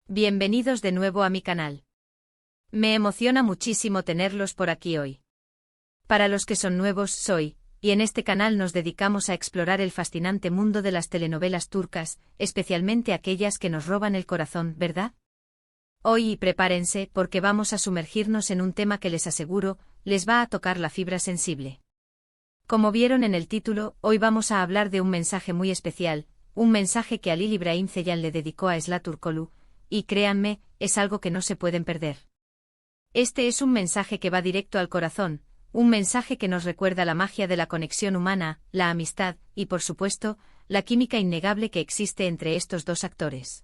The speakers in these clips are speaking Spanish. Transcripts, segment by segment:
Bienvenidos de nuevo a mi canal. Me emociona muchísimo tenerlos por aquí hoy. Para los que son nuevos, soy, y en este canal nos dedicamos a explorar el fascinante mundo de las telenovelas turcas, especialmente aquellas que nos roban el corazón, ¿verdad? Hoy prepárense porque vamos a sumergirnos en un tema que les aseguro, les va a tocar la fibra sensible. Como vieron en el título, hoy vamos a hablar de un mensaje muy especial, un mensaje que Halil İbrahim Ceylan le dedicó a Esla Turkoglu, y créanme, es algo que no se pueden perder. Este es un mensaje que va directo al corazón, un mensaje que nos recuerda la magia de la conexión humana, la amistad, y por supuesto, la química innegable que existe entre estos dos actores.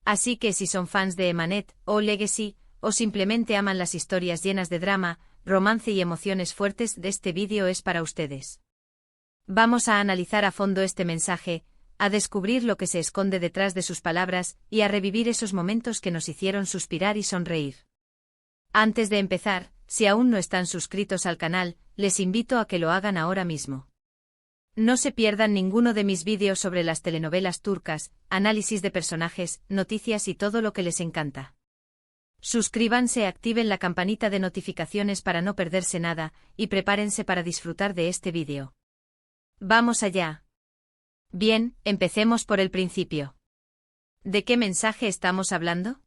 Así que si son fans de Emanet, o Legacy, o simplemente aman las historias llenas de drama, romance y emociones fuertes, de este vídeo es para ustedes. Vamos a analizar a fondo este mensaje, a descubrir lo que se esconde detrás de sus palabras, y a revivir esos momentos que nos hicieron suspirar y sonreír. Antes de empezar, si aún no están suscritos al canal, les invito a que lo hagan ahora mismo. No se pierdan ninguno de mis vídeos sobre las telenovelas turcas, análisis de personajes, noticias y todo lo que les encanta. Suscríbanse, activen la campanita de notificaciones para no perderse nada, y prepárense para disfrutar de este vídeo. ¡Vamos allá! Bien, empecemos por el principio. ¿De qué mensaje estamos hablando?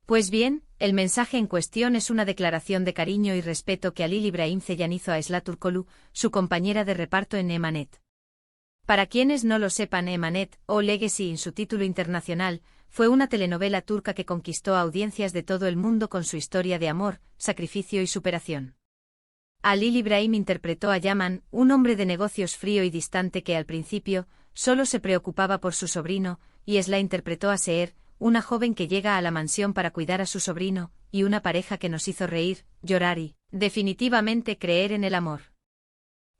Pues bien, el mensaje en cuestión es una declaración de cariño y respeto que Halil İbrahim Ceylan hizo a Esla Turkoglu, su compañera de reparto en Emanet. Para quienes no lo sepan, Emanet, o Legacy en su título internacional, fue una telenovela turca que conquistó a audiencias de todo el mundo con su historia de amor, sacrificio y superación. Halil İbrahim interpretó a Yaman, un hombre de negocios frío y distante que al principio solo se preocupaba por su sobrino, y Esla interpretó a Seher, una joven que llega a la mansión para cuidar a su sobrino, y una pareja que nos hizo reír, llorar y, definitivamente, creer en el amor.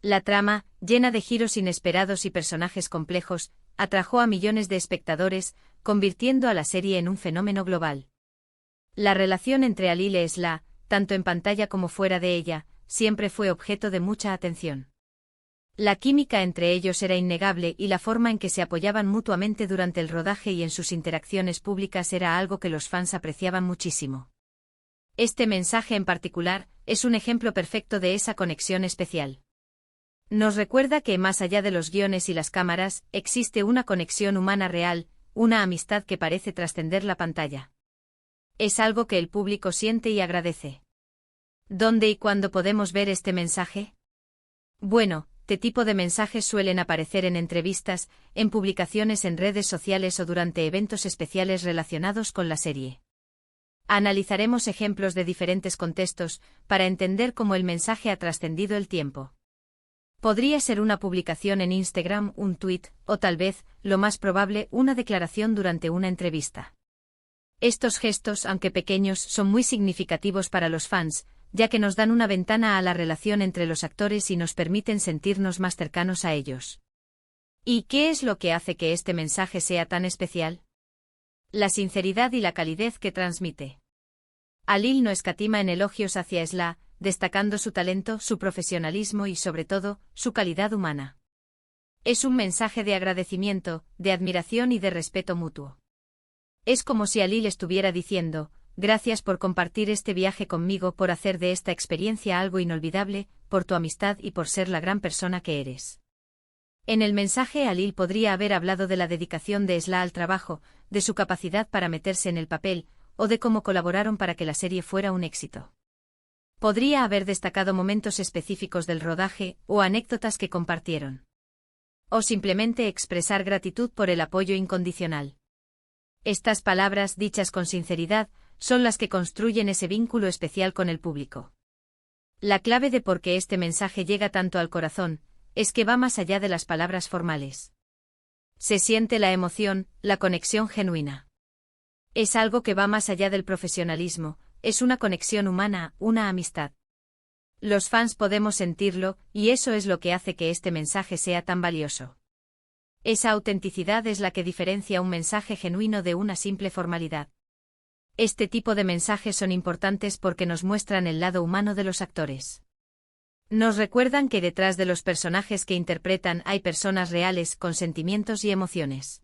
La trama, llena de giros inesperados y personajes complejos, atrajo a millones de espectadores, convirtiendo a la serie en un fenómeno global. La relación entre Halil y Esla, tanto en pantalla como fuera de ella, siempre fue objeto de mucha atención. La química entre ellos era innegable y la forma en que se apoyaban mutuamente durante el rodaje y en sus interacciones públicas era algo que los fans apreciaban muchísimo. Este mensaje en particular es un ejemplo perfecto de esa conexión especial. Nos recuerda que más allá de los guiones y las cámaras, existe una conexión humana real, una amistad que parece trascender la pantalla. Es algo que el público siente y agradece. ¿Dónde y cuándo podemos ver este mensaje? Bueno, este tipo de mensajes suelen aparecer en entrevistas, en publicaciones en redes sociales o durante eventos especiales relacionados con la serie. Analizaremos ejemplos de diferentes contextos, para entender cómo el mensaje ha trascendido el tiempo. Podría ser una publicación en Instagram, un tuit, o tal vez, lo más probable, una declaración durante una entrevista. Estos gestos, aunque pequeños, son muy significativos para los fans, ya que nos dan una ventana a la relación entre los actores y nos permiten sentirnos más cercanos a ellos. ¿Y qué es lo que hace que este mensaje sea tan especial? La sinceridad y la calidez que transmite. Halil no escatima en elogios hacia Esla, destacando su talento, su profesionalismo y sobre todo, su calidad humana. Es un mensaje de agradecimiento, de admiración y de respeto mutuo. Es como si Halil estuviera diciendo: gracias por compartir este viaje conmigo, por hacer de esta experiencia algo inolvidable, por tu amistad y por ser la gran persona que eres. En el mensaje Halil podría haber hablado de la dedicación de Esla al trabajo, de su capacidad para meterse en el papel, o de cómo colaboraron para que la serie fuera un éxito. Podría haber destacado momentos específicos del rodaje, o anécdotas que compartieron. O simplemente expresar gratitud por el apoyo incondicional. Estas palabras, dichas con sinceridad, son las que construyen ese vínculo especial con el público. La clave de por qué este mensaje llega tanto al corazón, es que va más allá de las palabras formales. Se siente la emoción, la conexión genuina. Es algo que va más allá del profesionalismo, es una conexión humana, una amistad. Los fans podemos sentirlo, y eso es lo que hace que este mensaje sea tan valioso. Esa autenticidad es la que diferencia un mensaje genuino de una simple formalidad. Este tipo de mensajes son importantes porque nos muestran el lado humano de los actores. Nos recuerdan que detrás de los personajes que interpretan hay personas reales con sentimientos y emociones.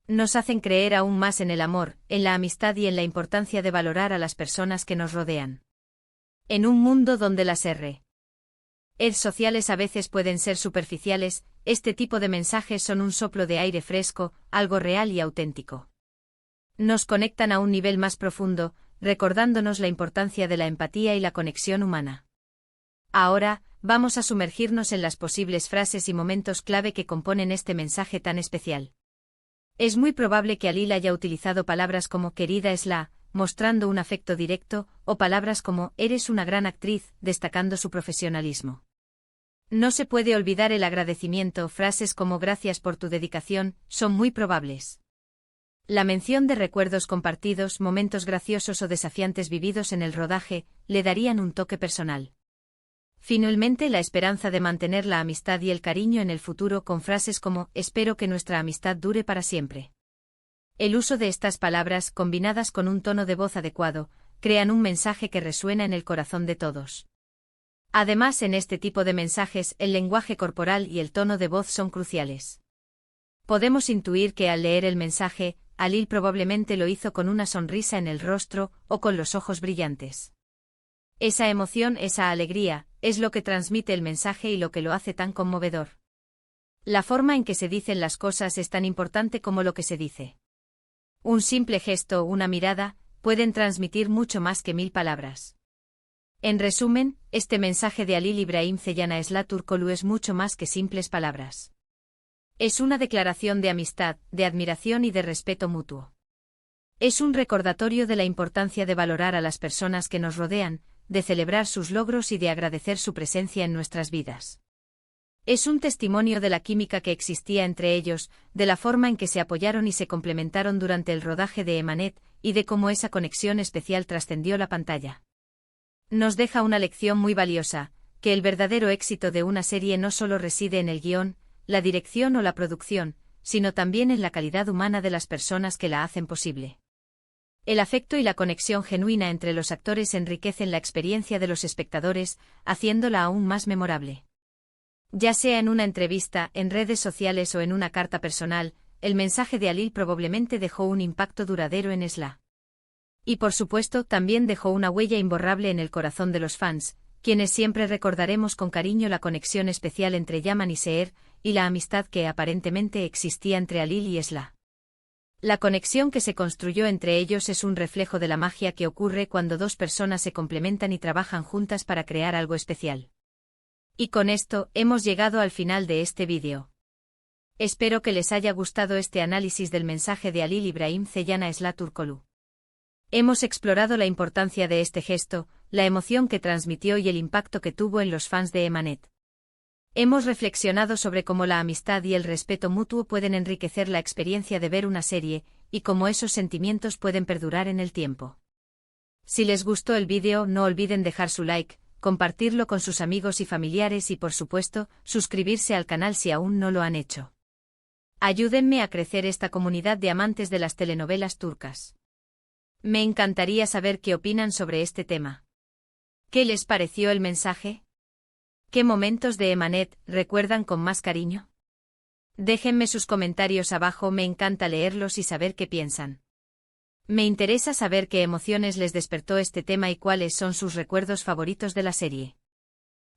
Nos hacen creer aún más en el amor, en la amistad y en la importancia de valorar a las personas que nos rodean. En un mundo donde las redes sociales a veces pueden ser superficiales, este tipo de mensajes son un soplo de aire fresco, algo real y auténtico. Nos conectan a un nivel más profundo, recordándonos la importancia de la empatía y la conexión humana. Ahora, vamos a sumergirnos en las posibles frases y momentos clave que componen este mensaje tan especial. Es muy probable que Alil haya utilizado palabras como querida Esla, mostrando un afecto directo, o palabras como eres una gran actriz, destacando su profesionalismo. No se puede olvidar el agradecimiento, frases como gracias por tu dedicación, son muy probables. La mención de recuerdos compartidos, momentos graciosos o desafiantes vividos en el rodaje, le darían un toque personal. Finalmente, la esperanza de mantener la amistad y el cariño en el futuro con frases como espero que nuestra amistad dure para siempre. El uso de estas palabras, combinadas con un tono de voz adecuado, crean un mensaje que resuena en el corazón de todos. Además, en este tipo de mensajes, el lenguaje corporal y el tono de voz son cruciales. Podemos intuir que al leer el mensaje, Alil probablemente lo hizo con una sonrisa en el rostro o con los ojos brillantes. Esa emoción, esa alegría, es lo que transmite el mensaje y lo que lo hace tan conmovedor. La forma en que se dicen las cosas es tan importante como lo que se dice. Un simple gesto o una mirada pueden transmitir mucho más que 1000 palabras. En resumen, este mensaje de Alil Ibrahim Ceylan Esla Turkoglu es mucho más que simples palabras. Es una declaración de amistad, de admiración y de respeto mutuo. Es un recordatorio de la importancia de valorar a las personas que nos rodean, de celebrar sus logros y de agradecer su presencia en nuestras vidas. Es un testimonio de la química que existía entre ellos, de la forma en que se apoyaron y se complementaron durante el rodaje de Emanet, y de cómo esa conexión especial trascendió la pantalla. Nos deja una lección muy valiosa, que el verdadero éxito de una serie no solo reside en el guión, la dirección o la producción, sino también en la calidad humana de las personas que la hacen posible. El afecto y la conexión genuina entre los actores enriquecen la experiencia de los espectadores, haciéndola aún más memorable. Ya sea en una entrevista, en redes sociales o en una carta personal, el mensaje de Alil probablemente dejó un impacto duradero en Esla. Y por supuesto también dejó una huella imborrable en el corazón de los fans, quienes siempre recordaremos con cariño la conexión especial entre Yaman y Seher, y la amistad que aparentemente existía entre Alil y Esla. La conexión que se construyó entre ellos es un reflejo de la magia que ocurre cuando dos personas se complementan y trabajan juntas para crear algo especial. Y con esto, hemos llegado al final de este vídeo. Espero que les haya gustado este análisis del mensaje de Alil Ibrahim Ceylan Esla Turkoglu. Hemos explorado la importancia de este gesto, la emoción que transmitió y el impacto que tuvo en los fans de Emanet. Hemos reflexionado sobre cómo la amistad y el respeto mutuo pueden enriquecer la experiencia de ver una serie, y cómo esos sentimientos pueden perdurar en el tiempo. Si les gustó el vídeo, no olviden dejar su like, compartirlo con sus amigos y familiares y por supuesto, suscribirse al canal si aún no lo han hecho. Ayúdenme a crecer esta comunidad de amantes de las telenovelas turcas. Me encantaría saber qué opinan sobre este tema. ¿Qué les pareció el mensaje? ¿Qué momentos de Emanet recuerdan con más cariño? Déjenme sus comentarios abajo, me encanta leerlos y saber qué piensan. Me interesa saber qué emociones les despertó este tema y cuáles son sus recuerdos favoritos de la serie.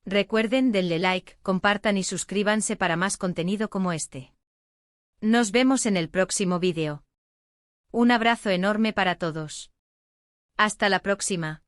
Recuerden, denle like, compartan y suscríbanse para más contenido como este. Nos vemos en el próximo vídeo. Un abrazo enorme para todos. Hasta la próxima.